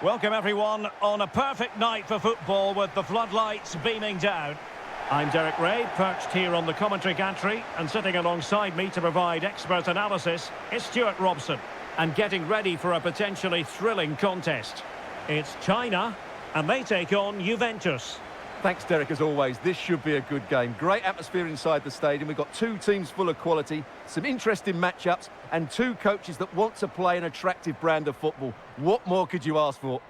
Welcome everyone on a perfect night for football with the floodlights beaming down. I'm Derek Ray, perched here on the commentary gantry, and sitting alongside me to provide expert analysis is Stuart Robson. And getting ready for a potentially thrilling contest. It's China, and they take on Juventus. Thanks, Derek, as always. This should be a good game. Great atmosphere inside the stadium. We've got two teams full of quality, some interesting matchups, and two coaches that want to play an attractive brand of football. What more could you ask for?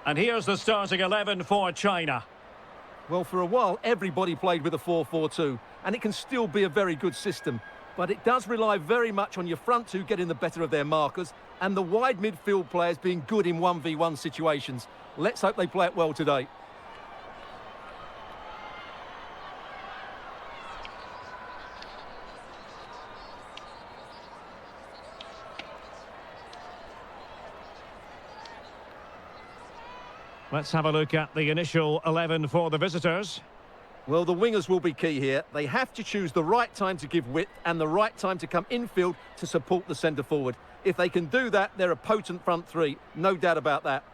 And here's the starting 11 for China. Well, for a while, everybody played with a 4-4-2, and it can still be a very good system. But it does rely very much on your front two getting the better of their markers and the wide midfield players being good in 1v1 situations. Let's hope they play it well today. Let's have a look at the initial 11 for the visitors. Well, the wingers will be key here. They have to choose the right time to give width and the right time to come infield to support the centre forward. If they can do that, they're a potent front three. No doubt about that.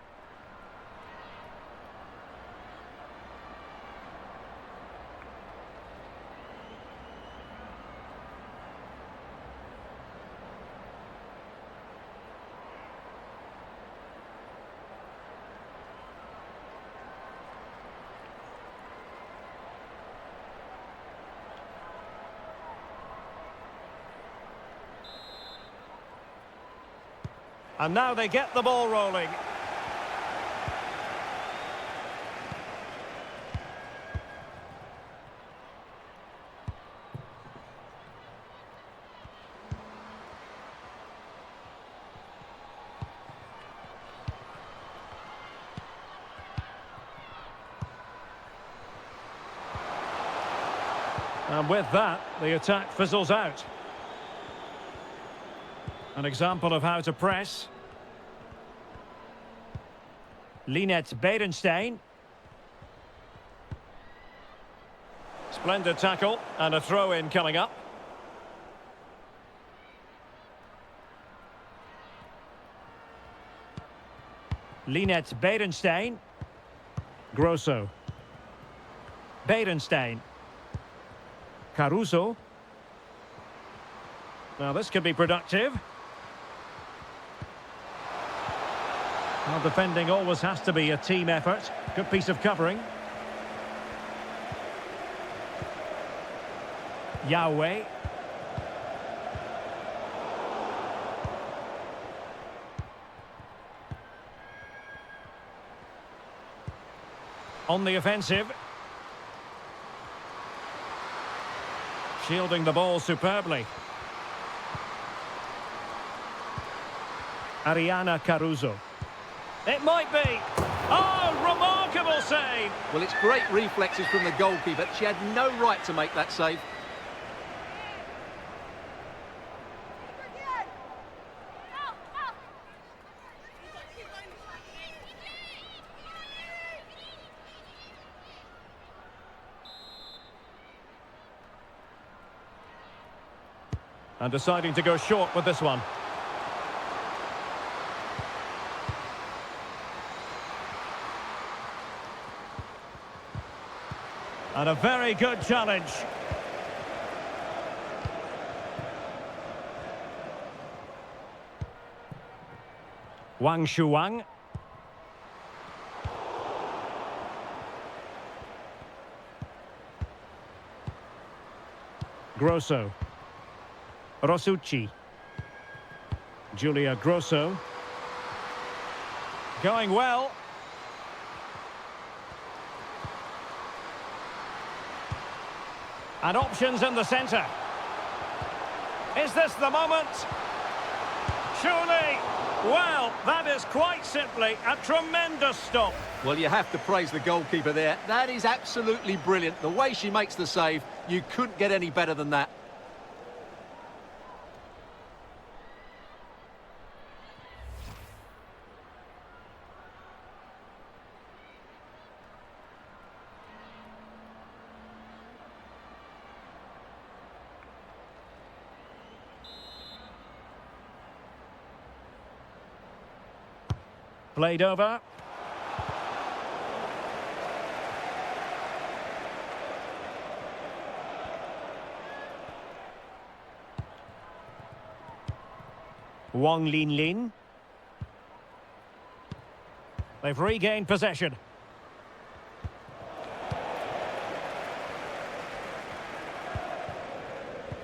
And now they get the ball rolling. And with that, the attack fizzles out. An example of how to press. Linette Beerenstein. Splendid tackle and a throw-in coming up. Linette Beerenstein. Grosso. Beerenstein. Caruso. Now this could be productive. Well, defending always has to be a team effort. Good piece of covering. Yahweh. On the offensive. Shielding the ball superbly. Ariana Caruso. It might be. Oh, remarkable save. Well, it's great reflexes from the goalkeeper. She had no right to make that save. And deciding to go short with this one. And a very good challenge. Wang Shuang. Grosso. Rosucci. Julia Grosso. Going well. And options in the centre. Is this the moment? Surely. Well, that is quite simply a tremendous stop. Well, you have to praise the goalkeeper there. That is absolutely brilliant. The way she makes the save, you couldn't get any better than that. Played over. Wang Lin Lin. They've regained possession.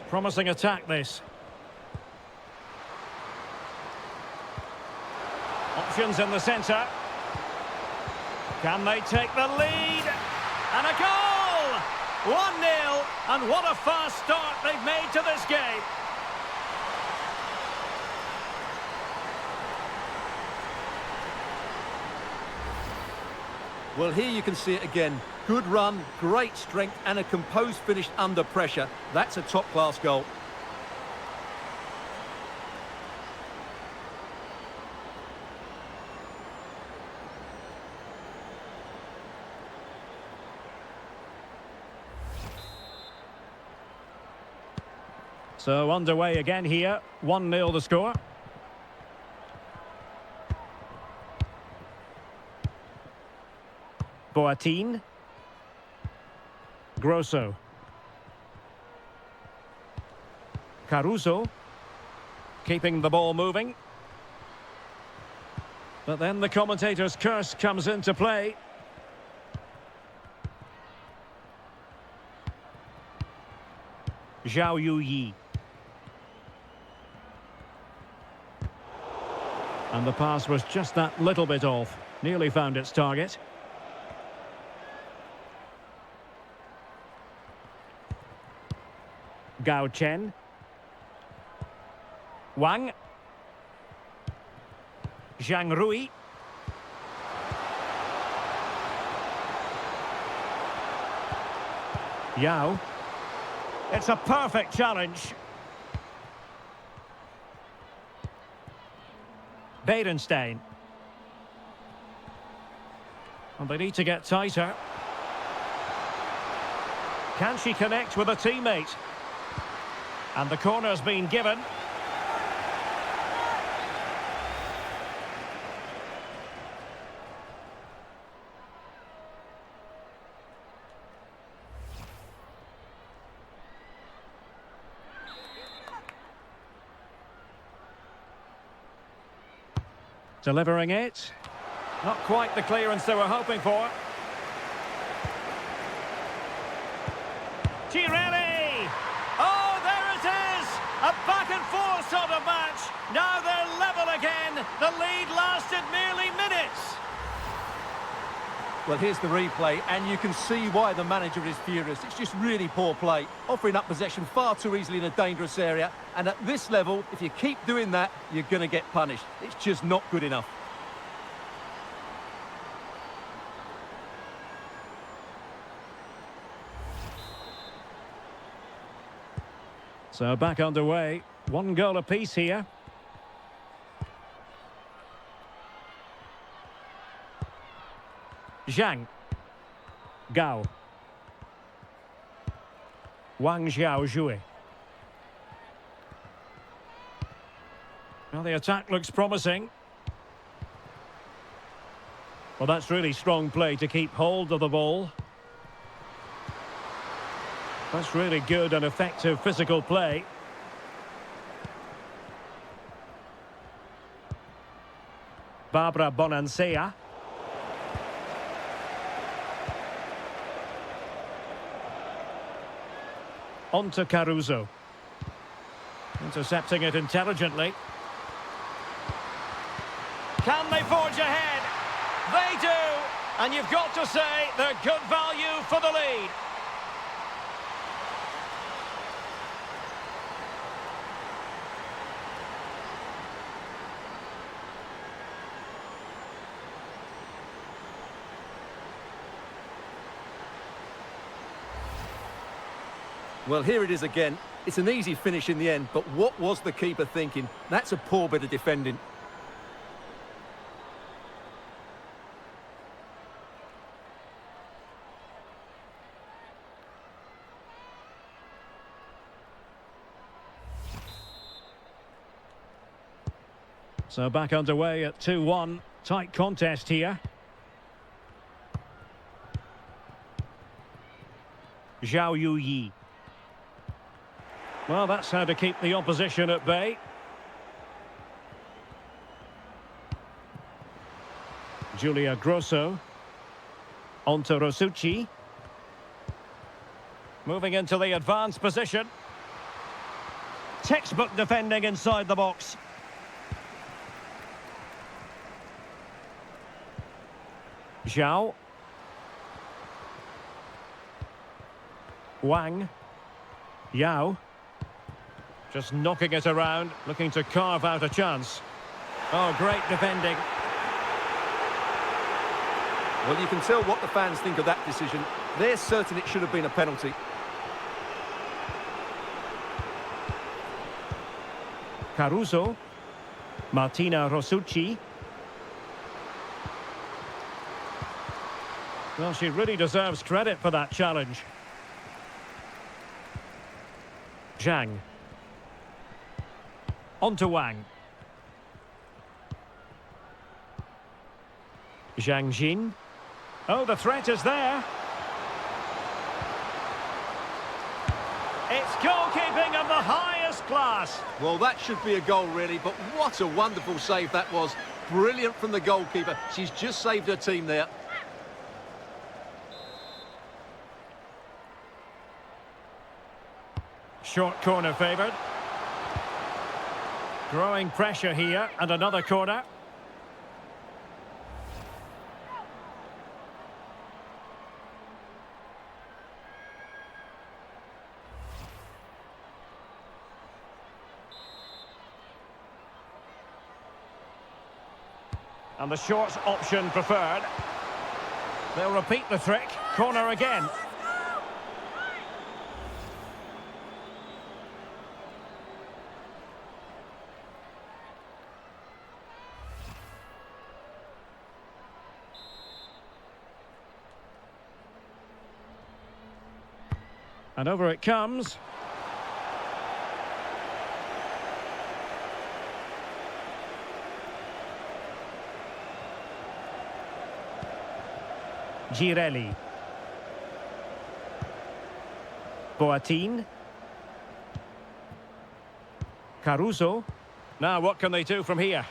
Promising attack, this. Options in the centre. Can they take the lead? And a goal! 1-0, and what a fast start they've made to this game. Well, here you can see it again. Good run, great strength, and a composed finish under pressure. That's a top-class goal. So underway again here. 1-0 the score. Boateng. Grosso. Caruso. Keeping the ball moving. But then the commentator's curse comes into play. Zhao Yuyi. And the pass was just that little bit off. Nearly found its target. Gao Chen. Wang. Zhang Rui. Yao. It's a perfect challenge. Berenstein. And they need to get tighter. Can she connect with a teammate? And the corner's been given. Delivering it. Not quite the clearance they were hoping for. Girelli! Oh, there it is! A back and forth sort of match. Now they're level again. The lead lasted merely minutes. Well, here's the replay, and you can see why the manager is furious. It's just really poor play, offering up possession far too easily in a dangerous area. And at this level, if you keep doing that, you're going to get punished. It's just not good enough. So back underway. 1 goal apiece here. Zhang. Gao. Wang Xiaojue. Well, the attack looks promising. Well, that's really strong play to keep hold of the ball. That's really good and effective physical play. Barbara Bonansea. On to Caruso. Intercepting it intelligently. Can they forge ahead? They do! And you've got to say they're good value for the lead. Well, here it is again. It's an easy finish in the end, but what was the keeper thinking? That's a poor bit of defending. So back underway at 2-1. Tight contest here. Zhao Yuyi. Well, that's how to keep the opposition at bay. Giulia Grosso. On to Rosucci. Moving into the advanced position. Textbook defending inside the box. Zhao. Wang. Yao. Just knocking it around, looking to carve out a chance. Oh, great defending. Well, you can tell what the fans think of that decision. They're certain it should have been a penalty. Caruso. Martina Rosucci. Well, she really deserves credit for that challenge. Zhang. On to Wang. Zhang Jin. Oh, the threat is there. It's goalkeeping of the highest class. Well, that should be a goal, really, but what a wonderful save that was. Brilliant from the goalkeeper. She's just saved her team there. Short corner favoured. Growing pressure here, and another corner. And the short option preferred. They'll repeat the trick. Corner again. And over it comes. Girelli. Boateng. Caruso. Now what can they do from here?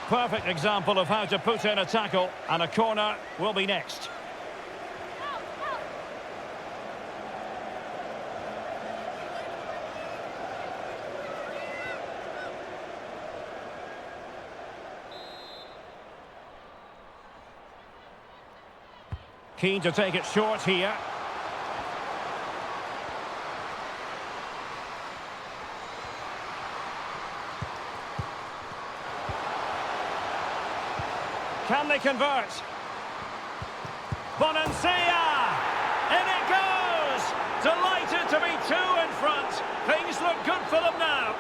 Perfect example of how to put in a tackle, and a corner will be next. Keen to take it short here. Can they convert? Bonancia! In it goes! Delighted to be two in front. Things look good for them now.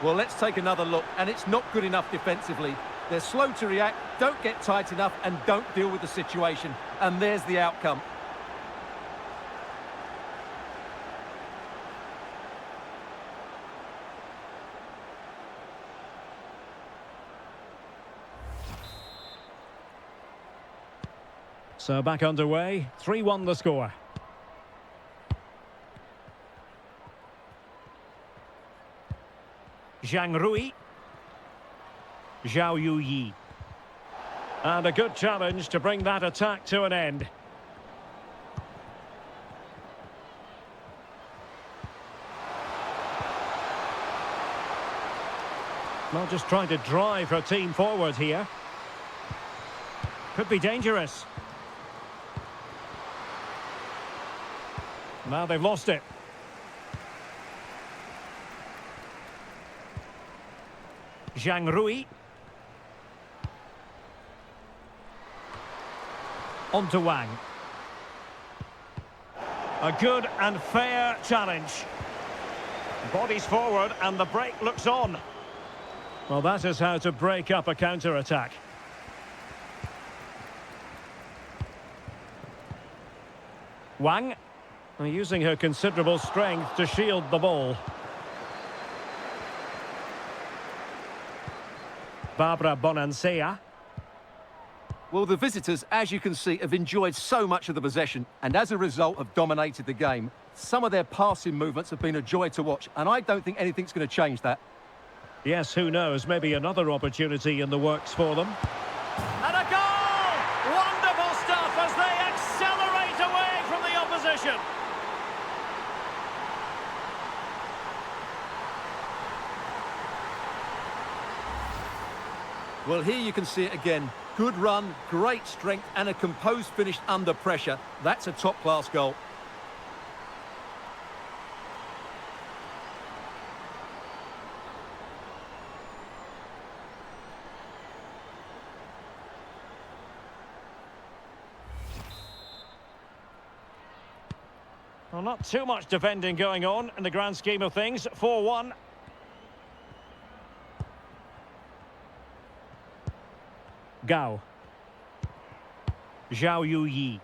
Well, let's take another look, and it's not good enough defensively. They're slow to react, don't get tight enough, and don't deal with the situation. And there's the outcome. So back underway, 3-1 the score. Zhang Rui. Zhao Yuyi. And a good challenge to bring that attack to an end. Well, just trying to drive her team forward here. Could be dangerous. Now they've lost it. Zhang Rui. On to Wang. A good and fair challenge. Bodies forward and the break looks on. Well, that is how to break up a counter-attack. Wang, using her considerable strength to shield the ball. Barbara Bonansea. Well, the visitors, as you can see, have enjoyed so much of the possession and as a result have dominated the game. Some of their passing movements have been a joy to watch, and I don't think anything's going to change that. Yes, who knows, maybe another opportunity in the works for them. And a goal! Wonderful stuff as they accelerate away from the opposition. Well, here you can see it again. Good run, great strength and a composed finish under pressure. That's a top-class goal. Well, not too much defending going on in the grand scheme of things. 4-1. Gao. Zhao Yuyi.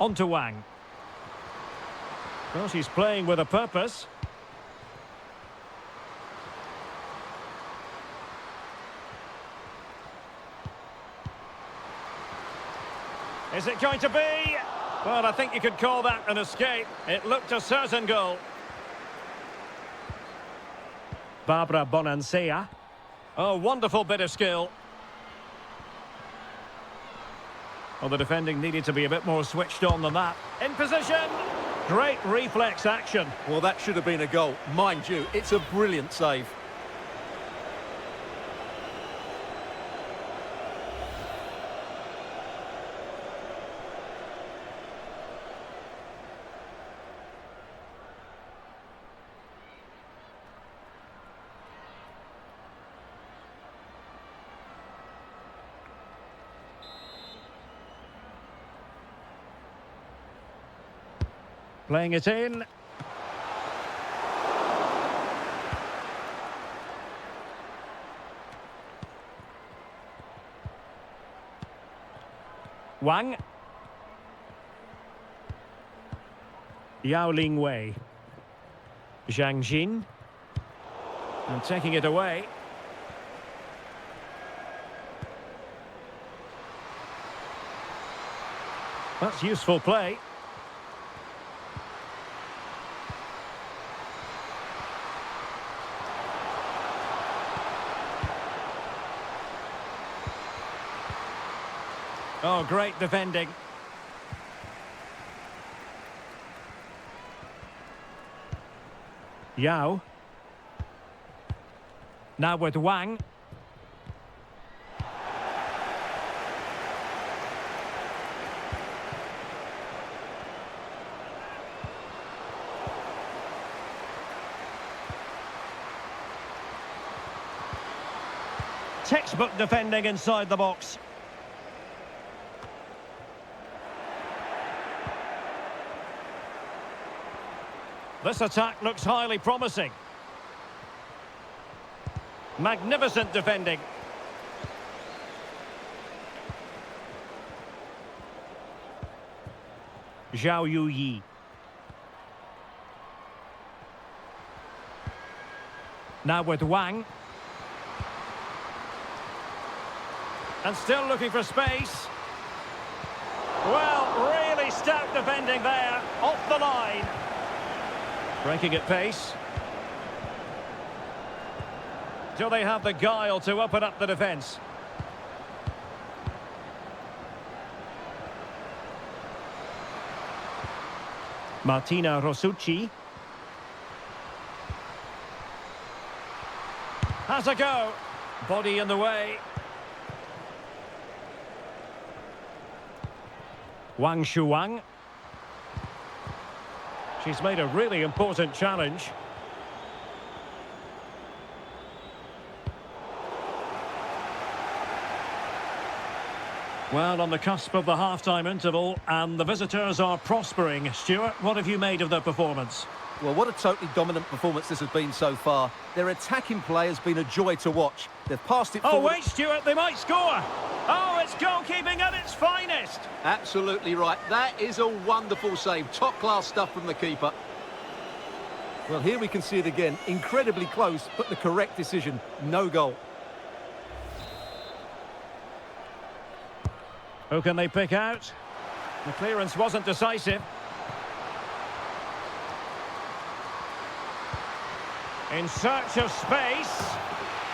On to Wang. Well, she's playing with a purpose. Is it going to be? Well, I think you could call that an escape. It looked a certain goal. Barbara Bonansea. Oh, wonderful bit of skill. Well, the defending needed to be a bit more switched on than that. In position. Great reflex action. Well, that should have been a goal. Mind you, it's a brilliant save. Playing it in. Wang. Yao Ling Wei. Zhang Jin. And taking it away. That's useful play. Oh, great defending. Yao. Now with Wang. Textbook defending inside the box. This attack looks highly promising. Magnificent defending. Zhao Yuyi. Now with Wang. And still looking for space. Well, really stout defending there, off the line. Breaking at pace. Do they have the guile to open up the defence? Martina Rosucci. Has a go. Body in the way. Wang Shuang. She's made a really important challenge. Well, on the cusp of the half-time interval, and the visitors are prospering. Stuart, what have you made of their performance? Well, what a totally dominant performance this has been so far. Their attacking play has been a joy to watch. They've passed it Oh, forward. wait, Stuart, they might score. Oh, it's goalkeeping at its finest. Absolutely right. That is a wonderful save. Top-class stuff from the keeper. Well, here we can see it again. Incredibly close, but the correct decision. No goal. Who can they pick out? The clearance wasn't decisive. In search of space.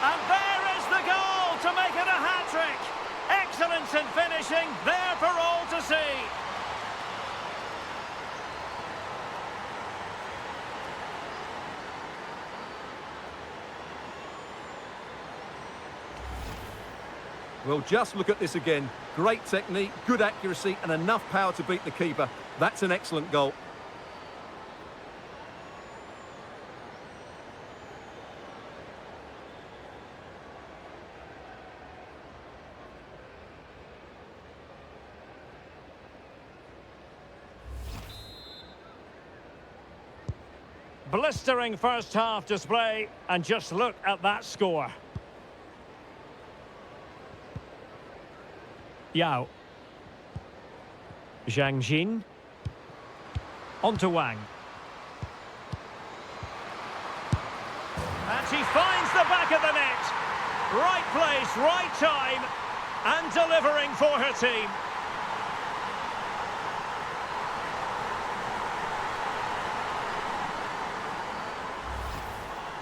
And there is the goal to make it a hat-trick. Excellence in finishing, there for all to see. Well, just look at this again. Great technique, good accuracy, and enough power to beat the keeper. That's an excellent goal. Blistering first half display, and just look at that score. Yao. Zhang Jin. On to Wang. And she finds the back of the net. Right place, right time, and delivering for her team.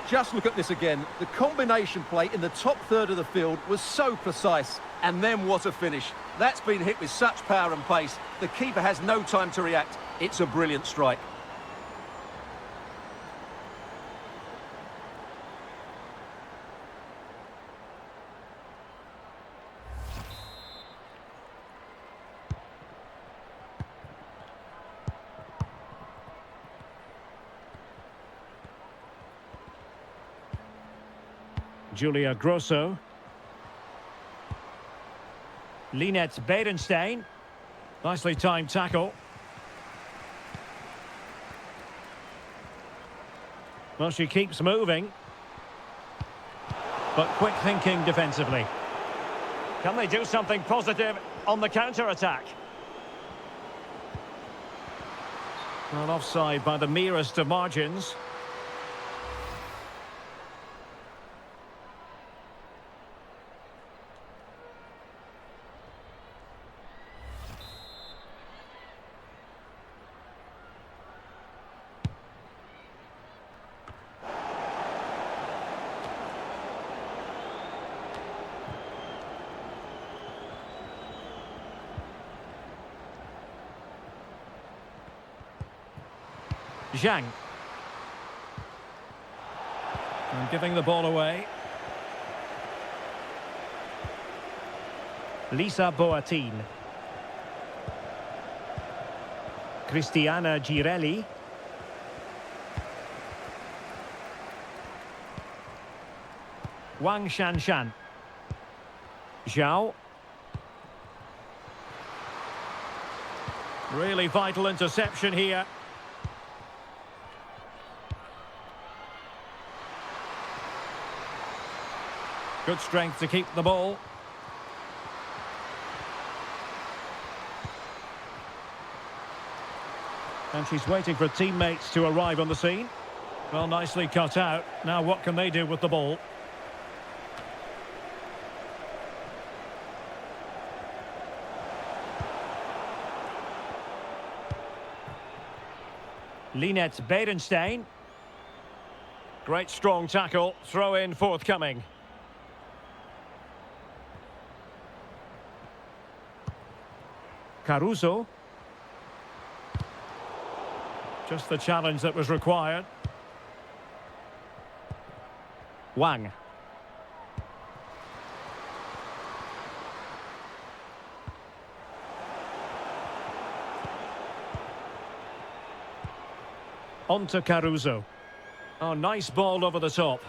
Just look at this again. The combination play in the top third of the field was so precise. And then what a finish. That's been hit with such power and pace. The keeper has no time to react. It's a brilliant strike. Julia Grosso. Linette Bedenstein. Nicely timed tackle. Well, she keeps moving. But quick thinking defensively. Can they do something positive on the counter-attack? Well, offside by the merest of margins. Zhang. And giving the ball away. Lisa Boatin. Cristiana Girelli. Wang Shanshan. Zhao. Really vital interception here. Good strength to keep the ball. And she's waiting for teammates to arrive on the scene. Well, nicely cut out. Now what can they do with the ball? Linette Bedenstein. Great strong tackle. Throw in forthcoming. Caruso. Just the challenge that was required. Wang. On to Caruso. Oh, nice ball over the top.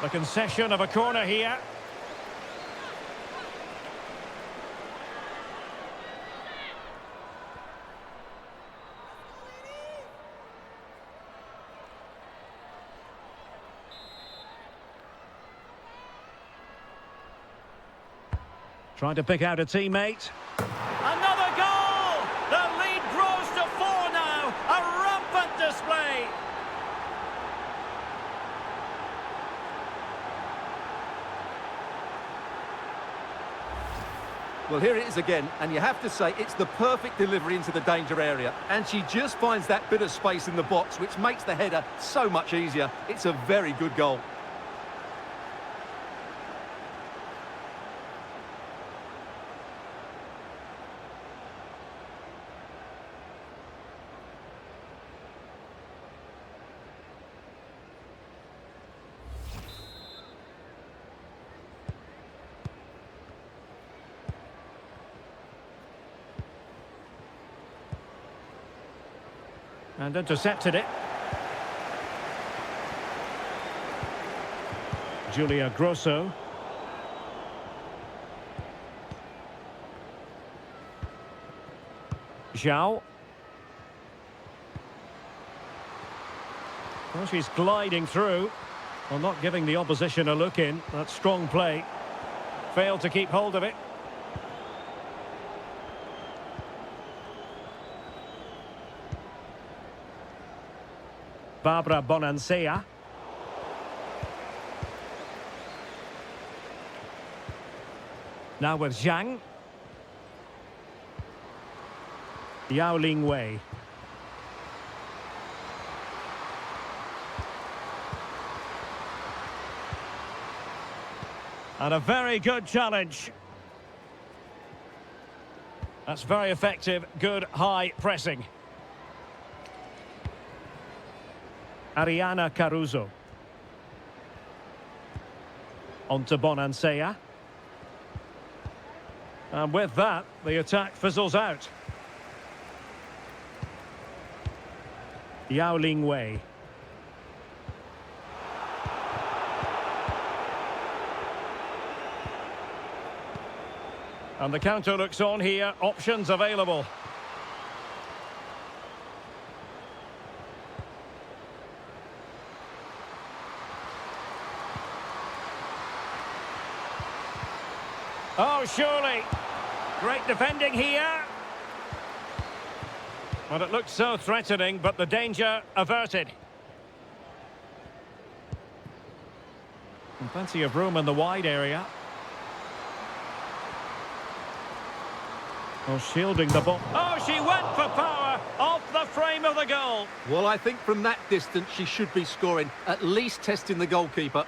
The concession of a corner here. Trying to pick out a teammate. Another goal! The lead grows to 4 now. A rampant display. Well, here it is again, and you have to say it's the perfect delivery into the danger area. And she just finds that bit of space in the box, which makes the header so much easier. It's a very good goal. And intercepted it. Julia Grosso. Zhao. Well, she's gliding through. Well, not giving the opposition a look in. That's strong play. Failed to keep hold of it. Barbara Bonansea. Now with Zhang. Yao Ling Wei. And a very good challenge. That's very effective, good high pressing. Ariana Caruso. On to Bonansea. And with that, the attack fizzles out. Yao Ling Wei. And the counter looks on here, options available. Oh, surely. Great defending here. Well, it looked so threatening, but the danger averted. And plenty of room in the wide area. Oh, shielding the ball. Oh, she went for power off the frame of the goal. Well, I think from that distance she should be scoring, at least testing the goalkeeper.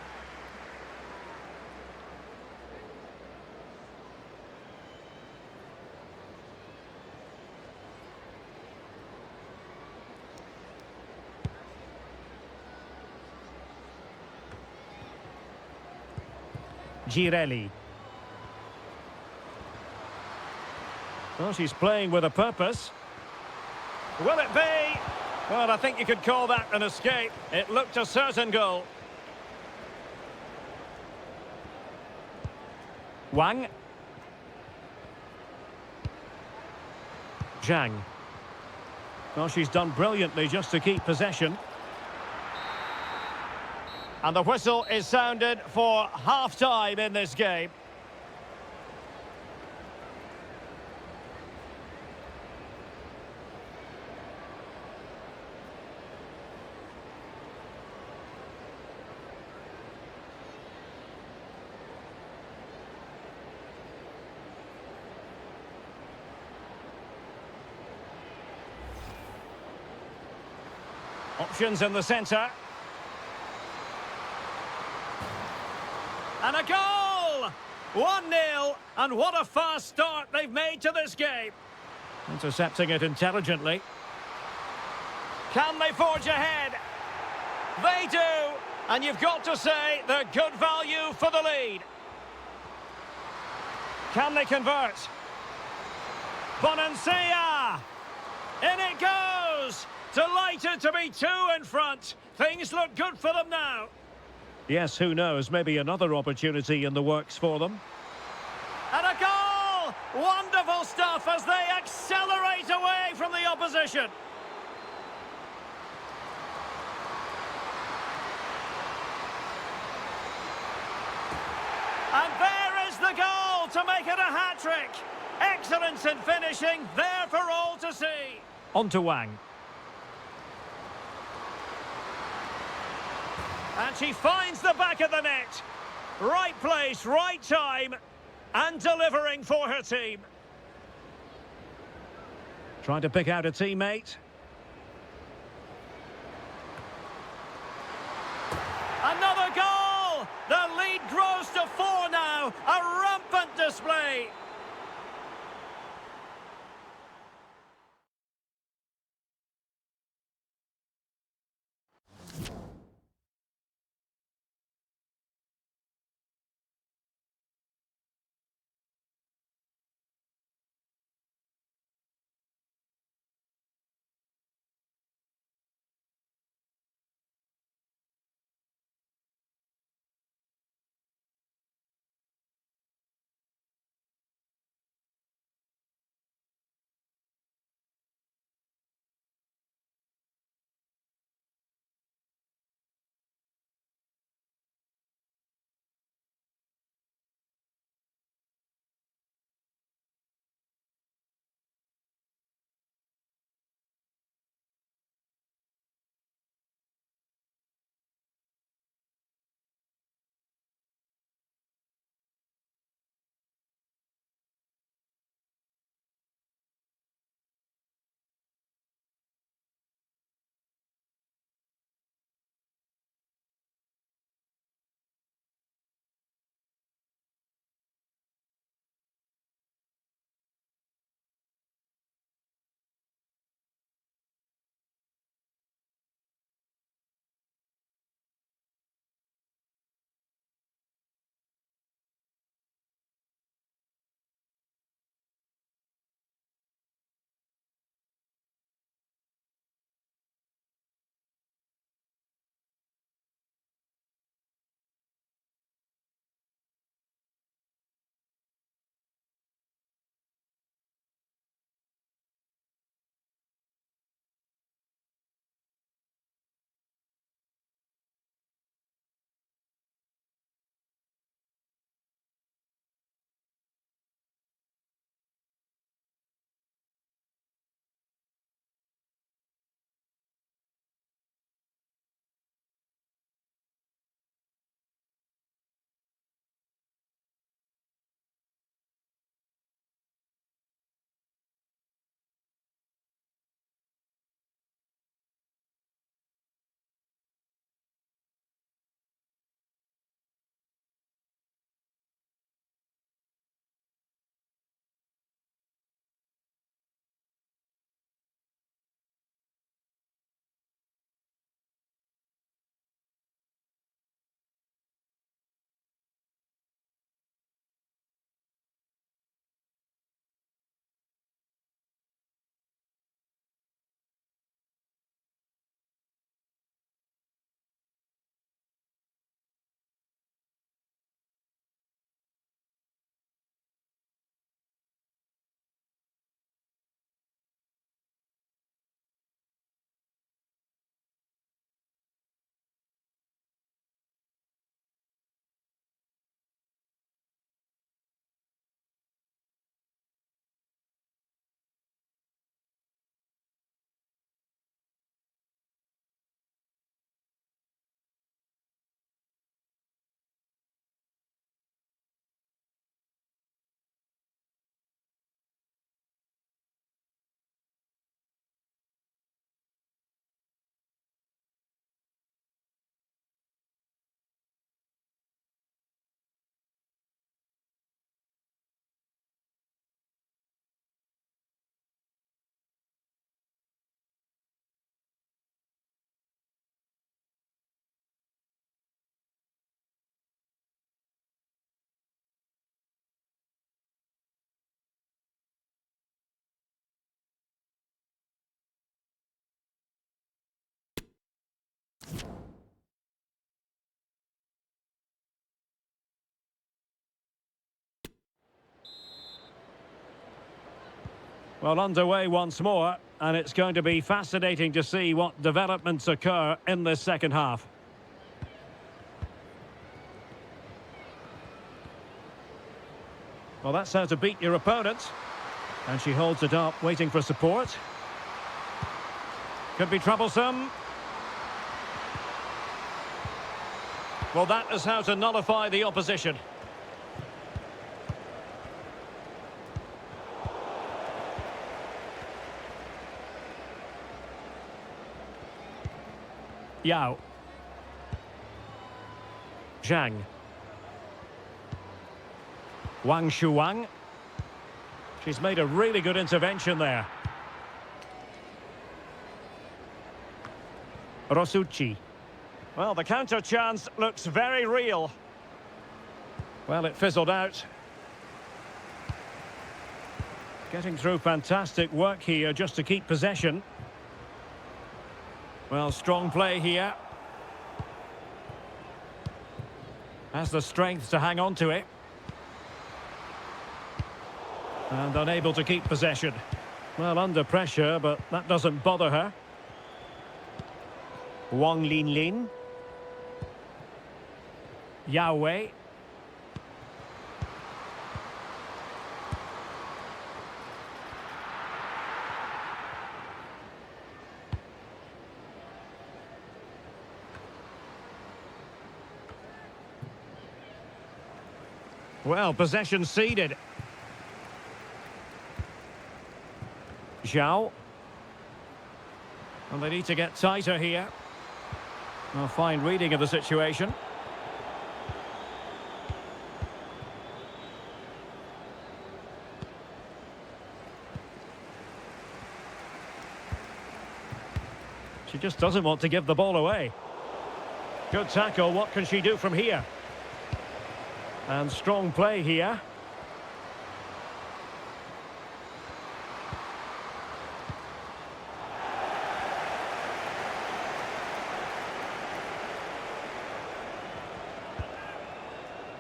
Girelli. Well, she's playing with a purpose. Will it be? Well, I think you could call that an escape. It looked a certain goal. Wang. Zhang. Well, she's done brilliantly just to keep possession. And the whistle is sounded for half-time in this game. Options in the centre. And a goal! 1-0, and what a fast start they've made to this game. Intercepting it intelligently. Can they forge ahead? They do, and you've got to say they're good value for the lead. Can they convert? Bonansea! In it goes! Delighted to be 2 in front. Things look good for them now. Yes, who knows, maybe another opportunity in the works for them. And a goal! Wonderful stuff as they accelerate away from the opposition. And there is the goal to make it a hat-trick. Excellence in finishing, there for all to see. On to Wang. And she finds the back of the net. Right place, right time, and delivering for her team. Trying to pick out a teammate. Another goal! The lead grows to 4 now. A rampant display. Well, underway once more, and it's going to be fascinating to see what developments occur in this second half. Well, that's how to beat your opponent. And she holds it up, waiting for support. Could be troublesome. Well, that is how to nullify the opposition. Yao. Zhang. Wang Shuang. She's made a really good intervention there. Rosucci. Well, the counter chance looks very real. Well, it fizzled out. Getting through fantastic work here just to keep possession. Well, strong play here. Has the strength to hang on to it. And unable to keep possession. Well, under pressure, but that doesn't bother her. Wang Linlin. Yao Wei. Well, possession ceded. Zhao. And they need to get tighter here. A fine reading of the situation. She just doesn't want to give the ball away. Good tackle. What can she do from here? And strong play here.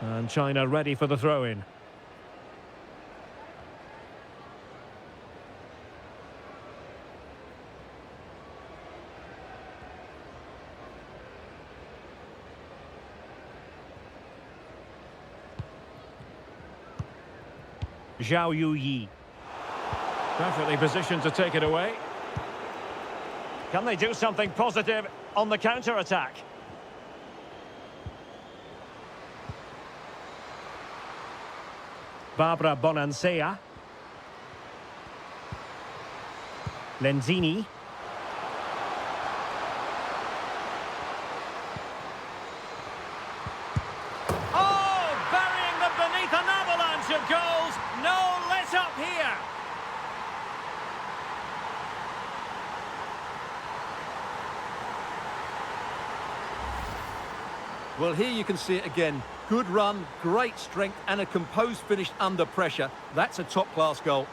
And China ready for the throw-in. Zhao Yuyi. Perfectly positioned to take it away. Can they do something positive on the counter-attack? Barbara Bonansea. Lenzini. Oh, burying them beneath an avalanche of goals. No let up here. Well, here you can see it again. Good run, great strength, and a composed finish under pressure. That's a top-class goal.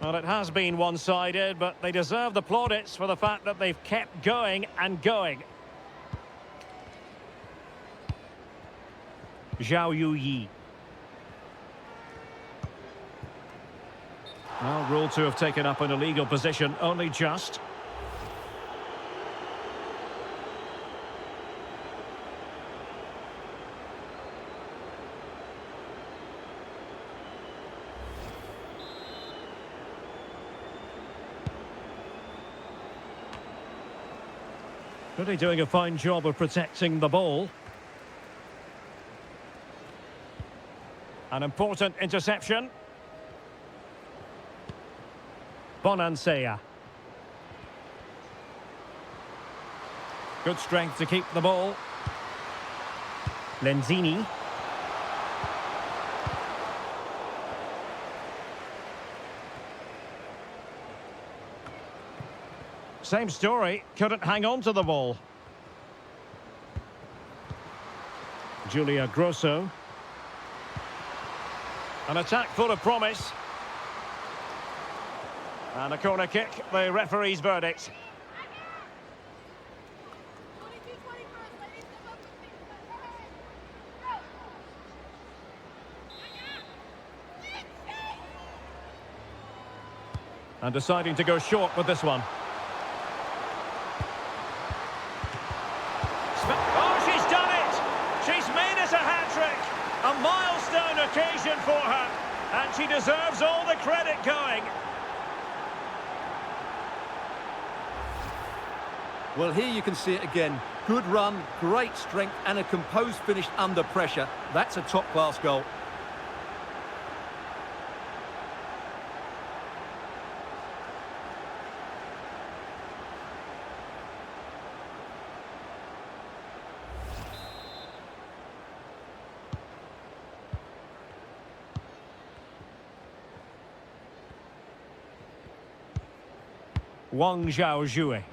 Well, it has been one-sided, but they deserve the plaudits for the fact that they've kept going and going. Zhao Yuyi. Well, ruled to have taken up an illegal position, only just. Really doing a fine job of protecting the ball. An important interception. Bonansea. Good strength to keep the ball. Lenzini. Same story, couldn't hang on to the ball. Julia Grosso. An attack full of promise. And a corner kick, the referee's verdict. And deciding to go short with this one. Oh, she's done it! She's made it a hat-trick! A milestone occasion for her. And she deserves all the credit going. Well, here you can see it again. Good run, great strength, and a composed finish under pressure. That's a top-class goal. Wang Zhaozhou.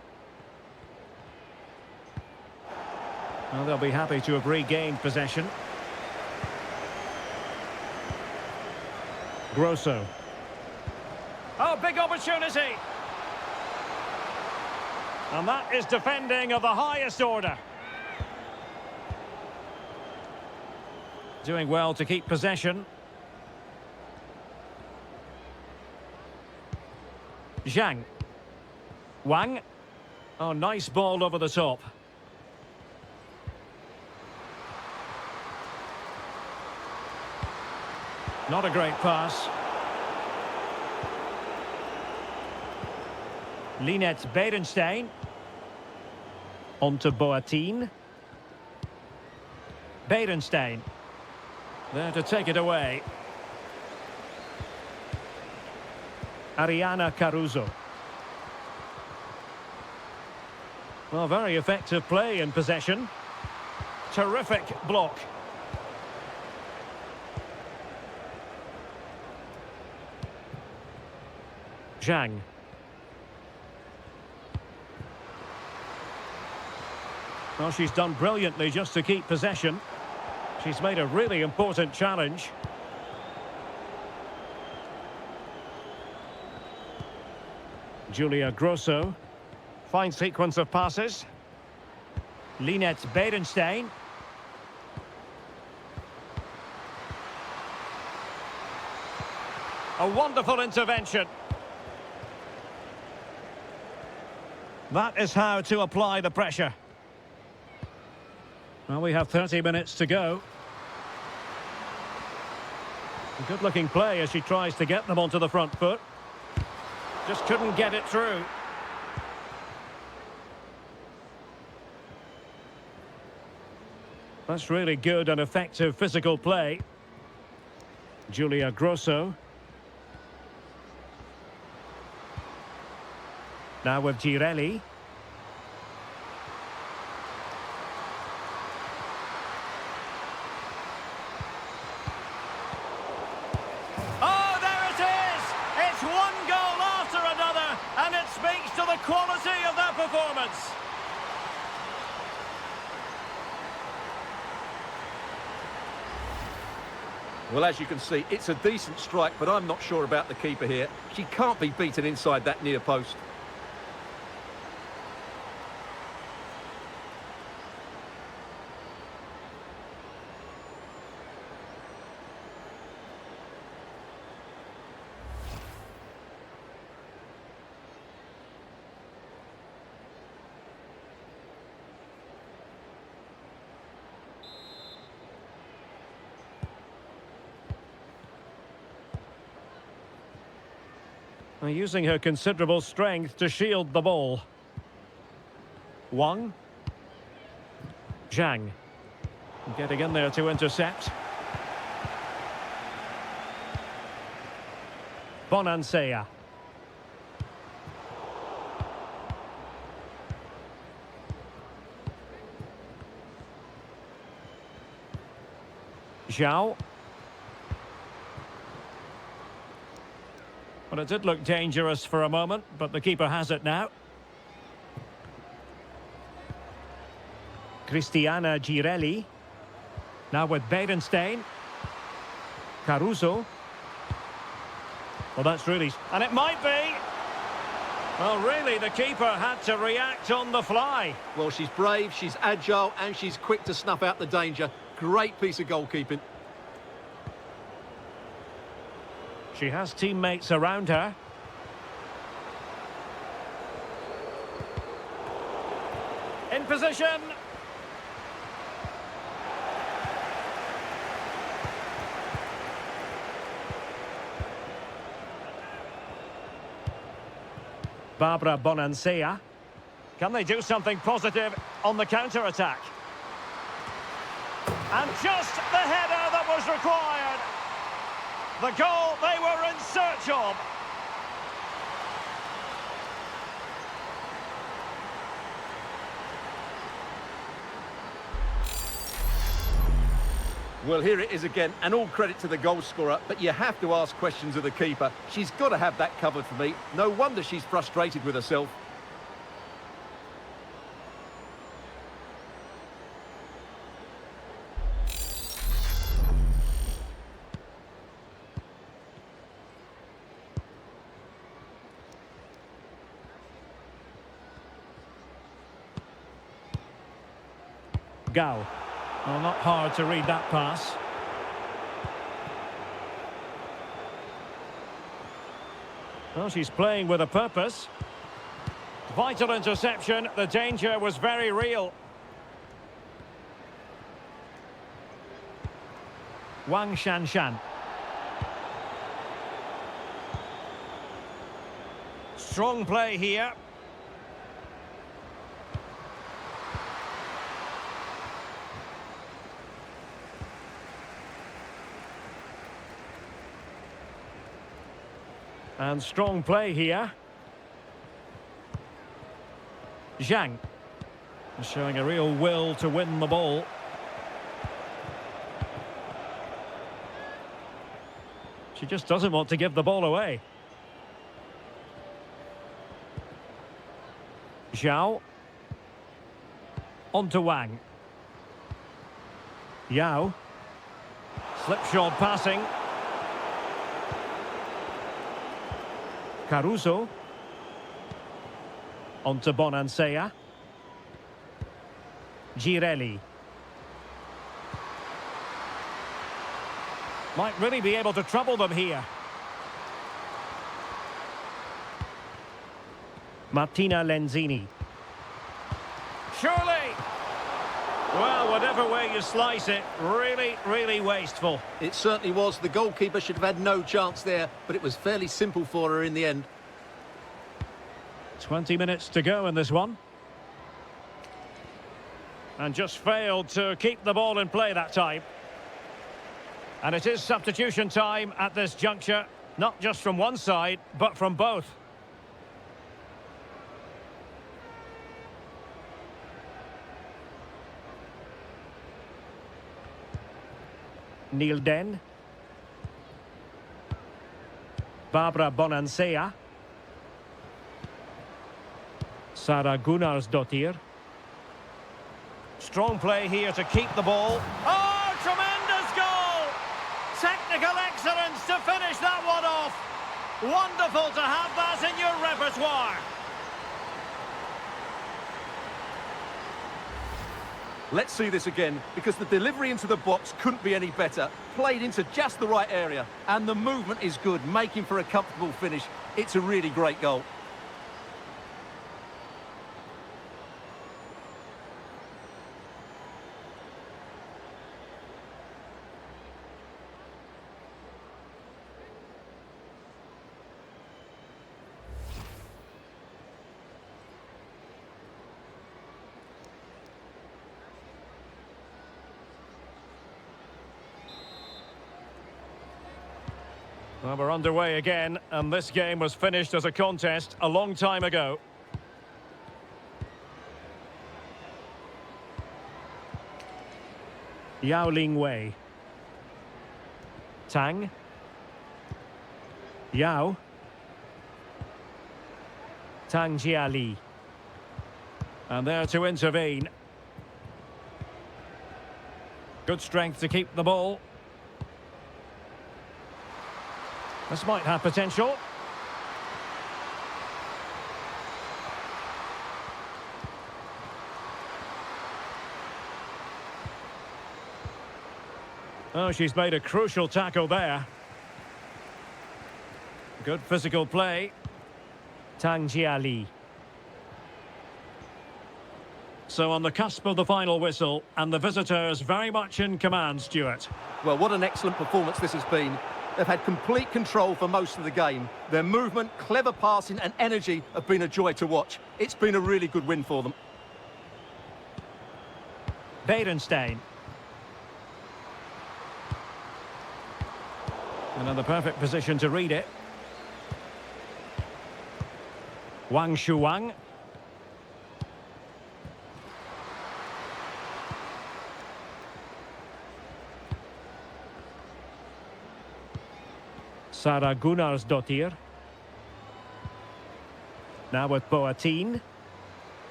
Well, they'll be happy to have regained possession. Grosso. Oh, big opportunity! And that is defending of the highest order. Doing well to keep possession. Zhang. Wang. Oh, nice ball over the top. Not a great pass. Linette Beerenstein. On to Boateng. Beerenstein. There to take it away. Ariana Caruso. Well, very effective play in possession. Terrific block. Zhang. Well, she's done brilliantly just to keep possession. She's made a really important challenge. Julia Grosso. Fine sequence of passes. Linette Beerenstein. A wonderful intervention. That is how to apply the pressure. Well, we have 30 minutes to go. A good-looking play as she tries to get them onto the front foot. Just couldn't get it through. That's really good and effective physical play. Julia Grosso. Now with Girelli. Oh, there it is! It's one goal after another, and it speaks to the quality of their performance. Well, as you can see, it's a decent strike, but I'm not sure about the keeper here. She can't be beaten inside that near post. Using her considerable strength to shield the ball. Wang. Zhang. Getting in there to intercept. Bonansea. Zhao. Well, it did look dangerous for a moment, but the keeper has it now. Cristiana Girelli. Now with Beerenstein. Caruso. Well, that's really... And it might be! Well, really, the keeper had to react on the fly. Well, she's brave, she's agile, and she's quick to snuff out the danger. Great piece of goalkeeping. She has teammates around her. position. Barbara Bonansea. Can they do something positive on the counter-attack? And just the header that was required. The goal they were in search of. Well, here it is again, and all credit to the goal scorer, but you have to ask questions of the keeper. She's got to have that covered for me. No wonder she's frustrated with herself. Gao. Well, not hard to read that pass. Well, she's playing with a purpose. Vital interception. The danger was very real. Wang Shanshan. Strong play here. And strong play here. Zhang. Showing a real will to win the ball. She just doesn't want to give the ball away. Zhao. On to Wang. Yao. Slipshod passing. Caruso. On to Bonansea. Girelli. Might really be able to trouble them here. Martina Lenzini. Surely! Well, whatever way you slice it, really wasteful. It certainly was. The goalkeeper should have had no chance there, but it was fairly simple for her in the end. 20 minutes to go in this one. And just failed to keep the ball in play that time. And it is substitution time at this juncture, not just from one side, but from both. Neil Den. Barbara Bonansea. Sara Gunnarsdottir. Strong play here to keep the ball. Oh, tremendous goal! Technical excellence to finish that one off. Wonderful to have that in your repertoire. Let's see this again, because the delivery into the box couldn't be any better. Played into just the right area, and the movement is good, making for a comfortable finish. It's a really great goal. Well, we're underway again, and this game was finished as a contest a long time ago. Yao Ling Wei. Tang. Yao. Tang Jiali. And there to intervene. Good strength to keep the ball. This might have potential. Oh, she's made a crucial tackle there. Good physical play. Tang Jiali. So on the cusp of the final whistle, and the visitors very much in command, Stuart. Well, what an excellent performance this has been. They've had complete control for most of the game. Their movement, clever passing and energy have been a joy to watch. It's been a really good win for them. Berenstein. And in the perfect position to read it. Wang Shuang. Sara Gunnarsdottir. Now with Boateng.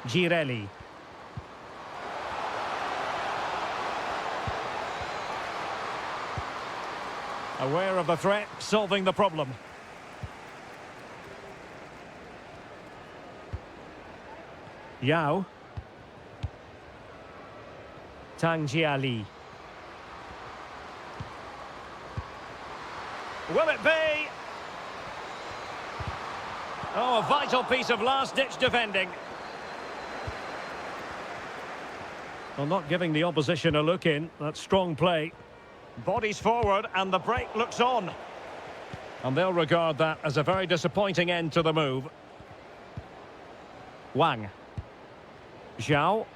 Girelli. Aware of the threat, solving the problem. Yao. Tang Jiali. Will it be? Oh, a vital piece of last-ditch defending. Well, not giving the opposition a look in. That's strong play. Bodies forward and the break looks on. And they'll regard that as a very disappointing end to the move. Wang. Zhao.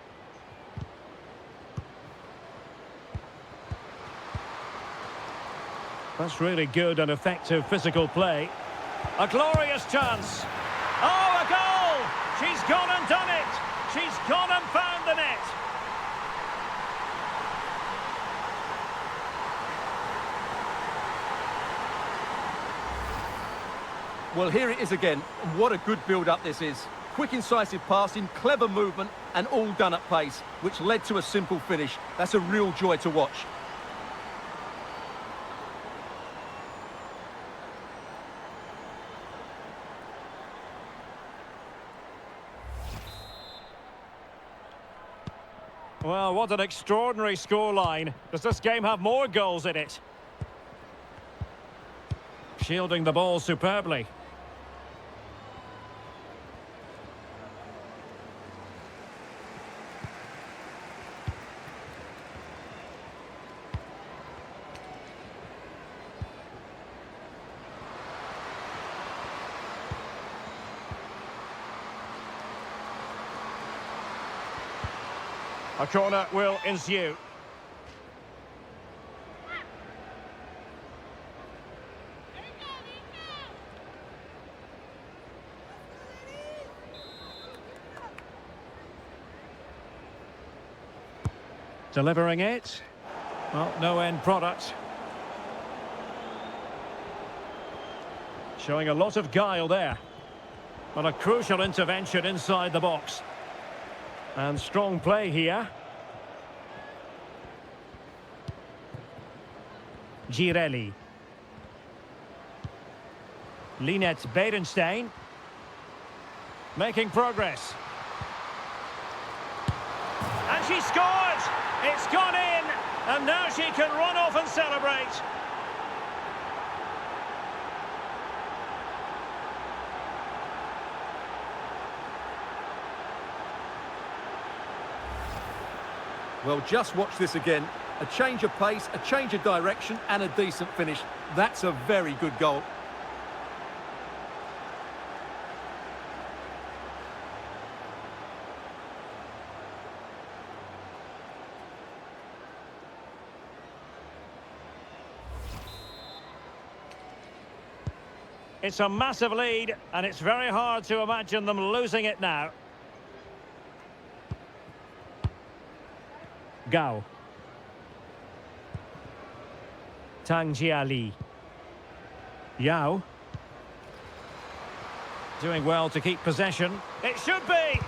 That's really good and effective physical play. A glorious chance. Oh, a goal! She's gone and done it! She's gone and found the net! Well, here it is again. And what a good build-up this is. Quick, incisive passing, clever movement, and all done at pace, which led to a simple finish. That's a real joy to watch. Well, what an extraordinary scoreline. Does this game have more goals in it? Shielding the ball superbly. A corner will ensue. Delivering it. Well, no end product. Showing a lot of guile there. But a crucial intervention inside the box. And strong play here. Girelli. Linette Berenstein. Making progress. And she scored! It's gone in! And now she can run off and celebrate. Well, just watch this again. A change of pace, a change of direction, and a decent finish. That's a very good goal. It's a massive lead, and it's very hard to imagine them losing it now. Gao. Tang Jiali. Yao. Doing well to keep possession. It should be!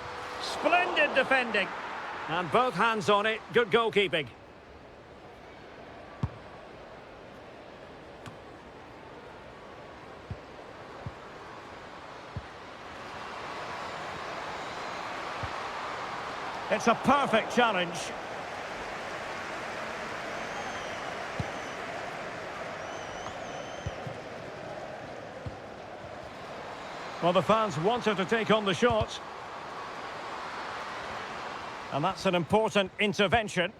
Splendid defending. And both hands on it. Good goalkeeping. It's a perfect challenge. Well, the fans wanted to take on the shot. And that's an important intervention.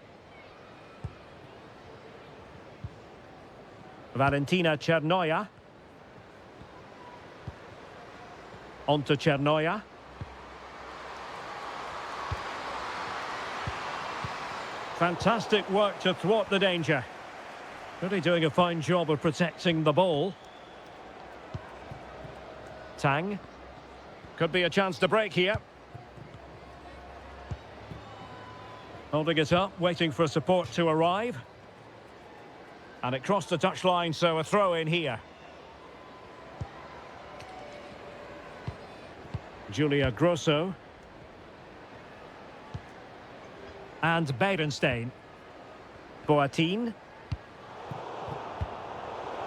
Valentina Chernoya. On to Chernoya. Fantastic work to thwart the danger. Really doing a fine job of protecting the ball. Tang. Could be a chance to break here. Holding it up, waiting for support to arrive. And it crossed the touchline, so a throw in here. Julia Grosso. And Berenstein. Boateng.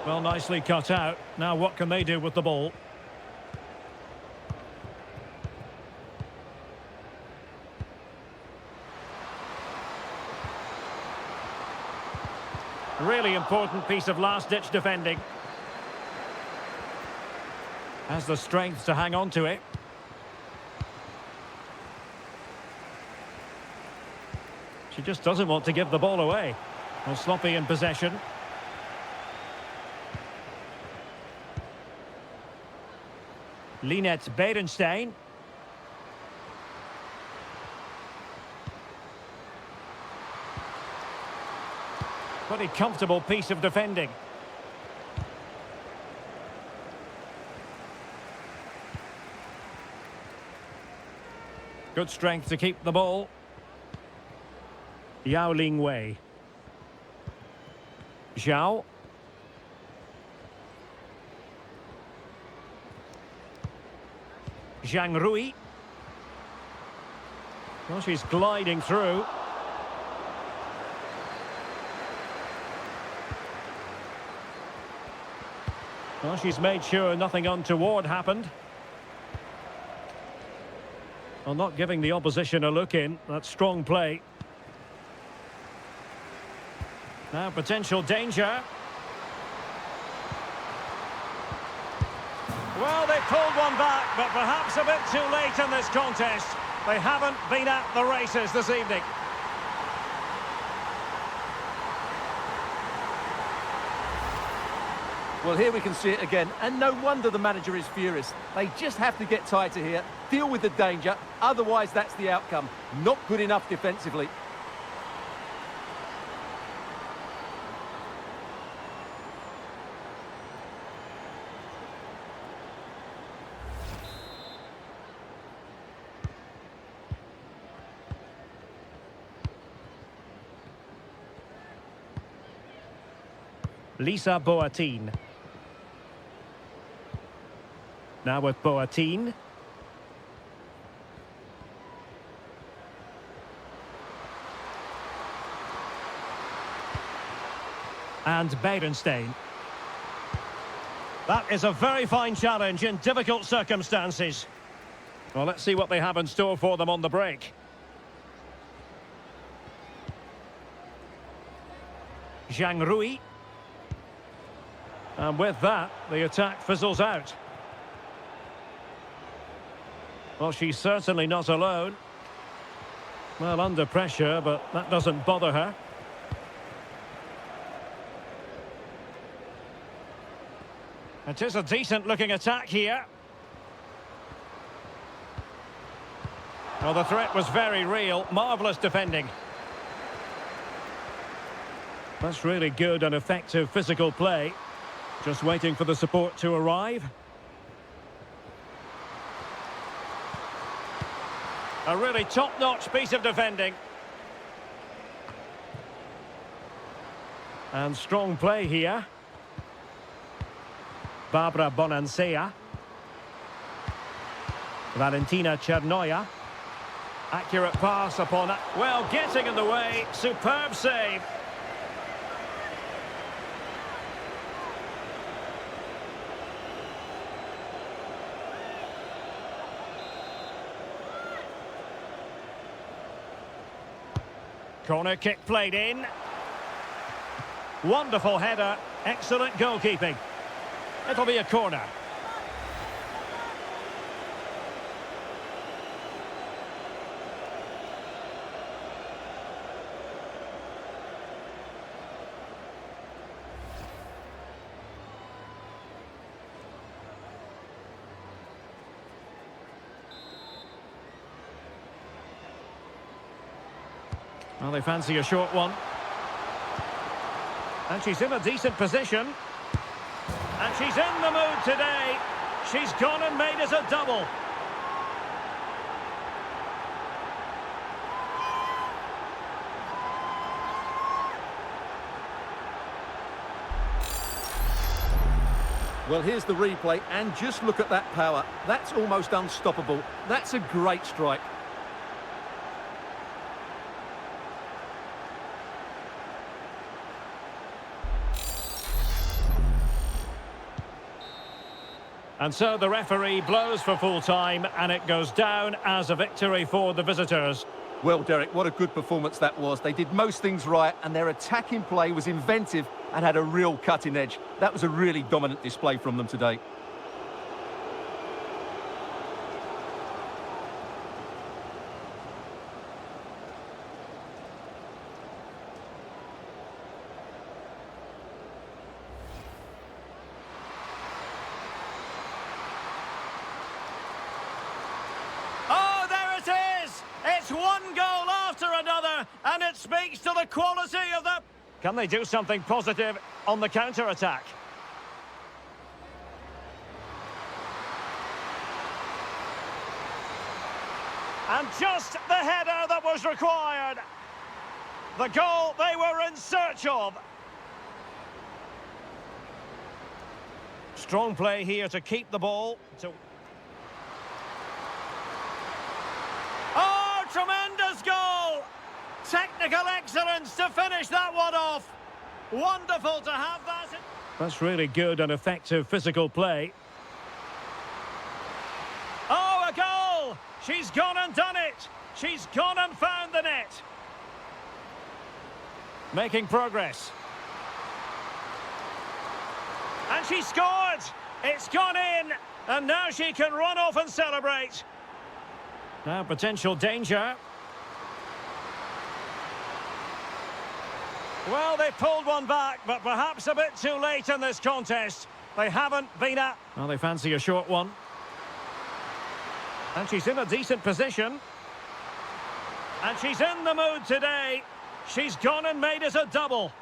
Well, nicely cut out. Now what can they do with the ball? Really important piece of last-ditch defending. Has the strength to hang on to it. She just doesn't want to give the ball away. Well, sloppy in possession. Linette Berenstein. Pretty comfortable piece of defending. Good strength to keep the ball. Yao Ling Wei. Zhao. Zhang Rui. Well, she's gliding through. Well, she's made sure nothing untoward happened. Well, not giving the opposition a look in. That's strong play. Now potential danger. Well, they pulled one back, but perhaps a bit too late in this contest. They haven't been at the races this evening. Well, here we can see it again, and no wonder the manager is furious. They just have to get tighter here, deal with the danger, otherwise that's the outcome. Not good enough defensively. Lisa Boateng. Now with Boateng. And Berenstein. That is a very fine challenge in difficult circumstances. Well, let's see what they have in store for them on the break. Zhang Rui. And with that, the attack fizzles out. Well, she's certainly not alone. Well, under pressure, but that doesn't bother her. It is a decent-looking attack here. Well, the threat was very real. Marvellous defending. That's really good and effective physical play. Just waiting for the support to arrive. A really top-notch piece of defending. And strong play here. Barbara Bonansea. Valentina Chernoya. Accurate pass upon it. Well, getting in the way. Superb save. Corner kick played in. Wonderful header. Excellent goalkeeping. It'll be a corner. Well, they fancy a short one. And she's in a decent position. And she's in the mood today. She's gone and made us a double. Well, here's the replay, and just look at that power. That's almost unstoppable. That's a great strike. And so the referee blows for full time, and it goes down as a victory for the visitors. Well, Derek, what a good performance that was. They did most things right, and their attacking play was inventive and had a real cutting edge. That was a really dominant display from them today. It's one goal after another, and it speaks to the quality of the... Can they do something positive on the counter-attack? And just the header that was required. The goal they were in search of. Strong play here to keep the ball. Tremendous goal! Technical excellence to finish that one off. Wonderful to have that. That's really good and effective physical play. Oh, a goal! She's gone and done it. She's gone and found the net. Making progress. And she scored! It's gone in, and now she can run off and celebrate. Now potential danger. Well, they pulled one back, but perhaps a bit too late in this contest. They haven't been at... Well, they fancy a short one. And she's in a decent position. And she's in the mood today. She's gone and made us a double.